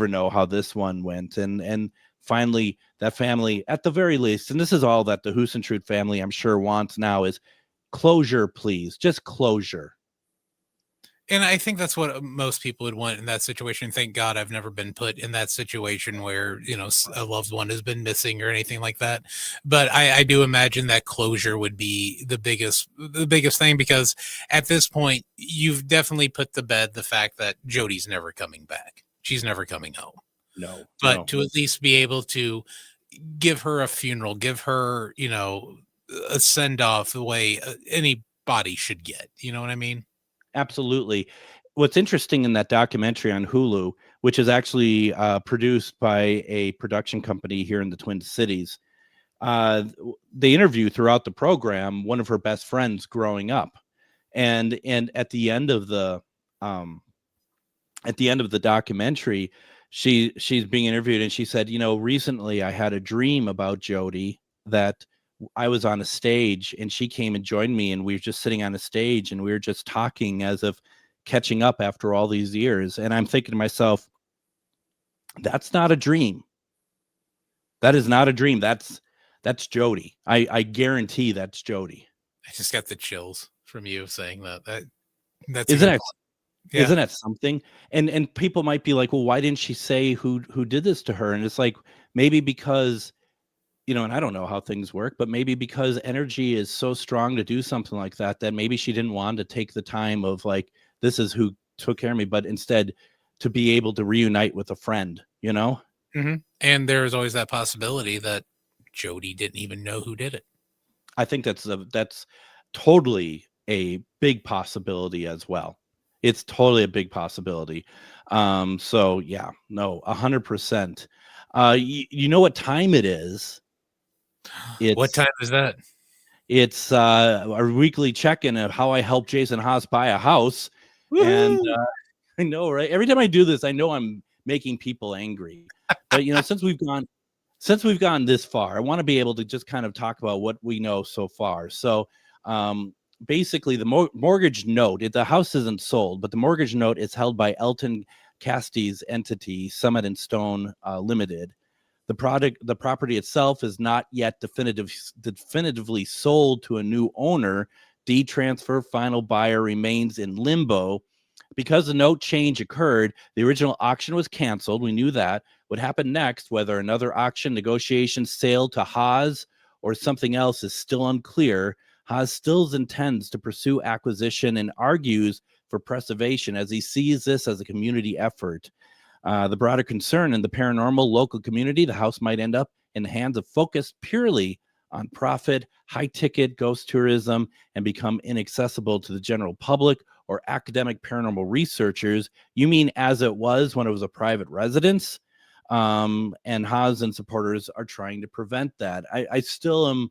know how this one went. And finally that family, at the very least, and this is all that the Husentrud family, I'm sure, wants now, is closure, please. Just closure. And I think that's what most people would want in that situation. Thank God I've never been put in that situation where, a loved one has been missing or anything like that. But I do imagine that closure would be the biggest thing, because at this point, you've definitely put to bed the fact that Jody's never coming back. She's never coming home. No. But to at least be able to give her a funeral, give her, a send off the way any body should get. You know what I mean? Absolutely. What's interesting in that documentary on Hulu, which is actually produced by a production company here in the Twin Cities, they interview throughout the program one of her best friends growing up, and at the end of the documentary, she's being interviewed, and she said, recently I had a dream about Jody that I was on a stage and she came and joined me, and we were just sitting on a stage and we were just talking as if catching up after all these years. And I'm thinking to myself, that's not a dream. That is not a dream. That's Jody. I guarantee that's Jody. I just got the chills from you saying that. That's Isn't it? Yeah. Isn't that something? And people might be like, well, why didn't she say who did this to her? And it's like, maybe because, and I don't know how things work, but maybe because energy is so strong to do something like that, that maybe she didn't want to take the time of like, this is who took care of me, but instead to be able to reunite with a friend, Mm-hmm. And there's always that possibility that Jody didn't even know who did it. I think that's totally a big possibility as well. It's totally a big possibility. So yeah, no, 100%. You know what time it is? What time is that? It's our weekly check-in of how I helped Jason Haas buy a house. Woo-hoo! And I know, right? Every time I do this, I know I'm making people angry. But since we've gone this far, I want to be able to just kind of talk about what we know so far. So basically, the mortgage note, the house isn't sold, but the mortgage note is held by Elton Casty's entity, Summit and Stone Limited. The property itself is not yet definitively sold to a new owner. Deed transfer final buyer remains in limbo. Because the note change occurred, the original auction was canceled. We knew that. What happened next, whether another auction, negotiation, sale to Haas, or something else, is still unclear. Haas still intends to pursue acquisition and argues for preservation as he sees this as a community effort. The broader concern in the paranormal local community, the house might end up in the hands of focused purely on profit, high-ticket ghost tourism, and become inaccessible to the general public or academic paranormal researchers. You mean as it was when it was a private residence? And Haas and supporters are trying to prevent that. I still am.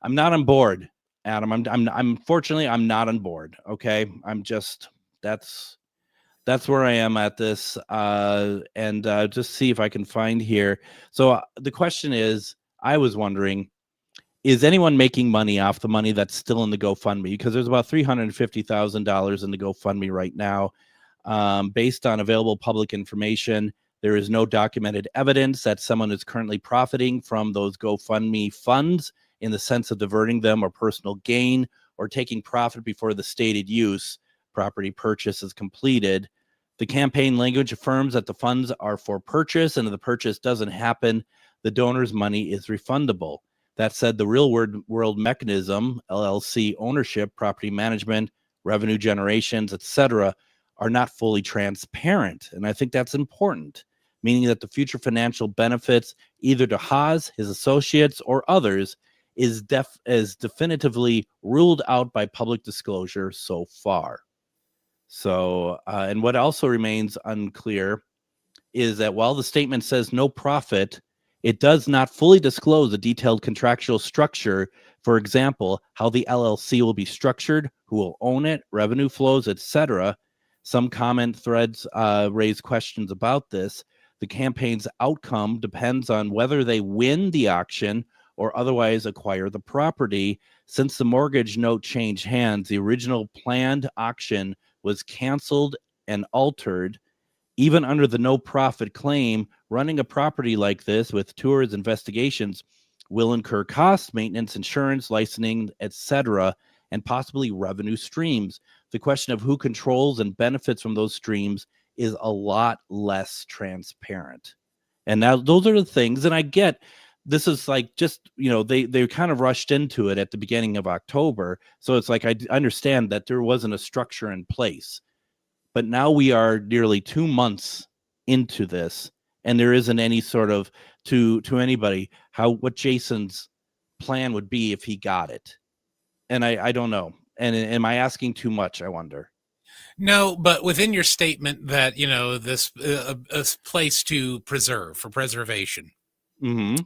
I'm not on board, Adam. Unfortunately, I'm not on board. Okay, I'm just that's where I am at this, and just see if I can find here. So the question is, I was wondering, is anyone making money off the money that's still in the GoFundMe? Because there's about $350,000 in the GoFundMe right now. Based on available public information, there is no documented evidence that someone is currently profiting from those GoFundMe funds in the sense of diverting them or personal gain or taking profit before the stated use property purchase is completed. The campaign language affirms that the funds are for purchase, and if the purchase doesn't happen, the donor's money is refundable. That said, the real world mechanism, LLC ownership, property management, revenue generations, etc., are not fully transparent. And I think that's important, meaning that the future financial benefits, either to Haas, his associates, or others, is definitively ruled out by public disclosure so far. So, and what also remains unclear is that while the statement says no profit, it does not fully disclose a detailed contractual structure. For example, how the LLC will be structured, who will own it, revenue flows, etc. Some comment threads raise questions about this. The campaign's outcome depends on whether they win the auction or otherwise acquire the property. Since the mortgage note changed hands, the original planned auction was canceled and altered. Even under the no profit claim, running a property like this with tours, investigations will incur costs, maintenance, insurance, licensing, etc., and possibly revenue streams. The question of who controls and benefits from those streams is a lot less transparent. And now those are the things, and I get this is like just, they kind of rushed into it at the beginning of October. So it's like I understand that there wasn't a structure in place. But now we are nearly 2 months into this, and there isn't any sort of to anybody what Jason's plan would be if he got it. And I don't know. And am I asking too much? I wonder. No, but within your statement that, this a place to preserve for preservation. Mm-hmm.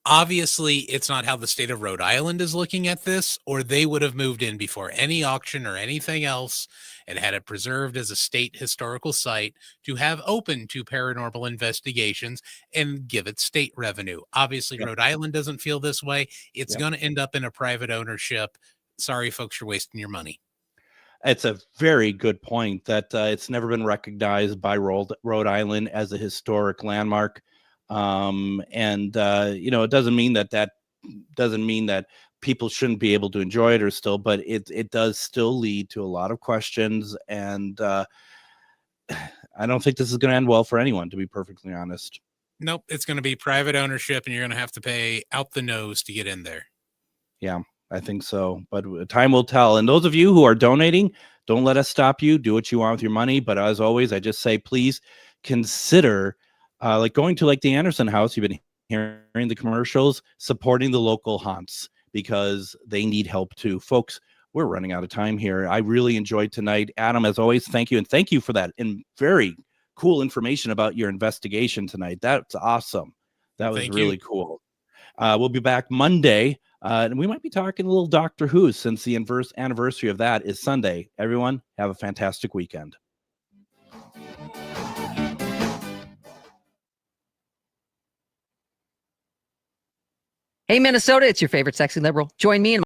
Obviously, it's not how the state of Rhode Island is looking at this, or they would have moved in before any auction or anything else and had it preserved as a state historical site to have open to paranormal investigations and give it state revenue. Obviously, Yep. Rhode Island doesn't feel this way. It's Yep. going to end up in a private ownership. Sorry, folks, you're wasting your money. It's a very good point that it's never been recognized by Rhode Island as a historic landmark. It doesn't mean that doesn't mean that people shouldn't be able to enjoy it but it does still lead to a lot of questions. And I don't think this is going to end well for anyone, to be perfectly honest. Nope. It's going to be private ownership and you're going to have to pay out the nose to get in there. Yeah, I think so. But time will tell. And those of you who are donating, don't let us stop you. Do what you want with your money. But as always, I just say, please consider going to the Anderson House. You've been hearing the commercials, supporting the local haunts because they need help too. Folks, we're running out of time here. I really enjoyed tonight. Adam, as always, thank you. And thank you for that and very cool information about your investigation tonight. That's awesome. That was really cool. We'll be back Monday. And we might be talking a little Doctor Who since the anniversary of that is Sunday. Everyone, have a fantastic weekend. Hey, Minnesota, it's your favorite sexy liberal. Join me in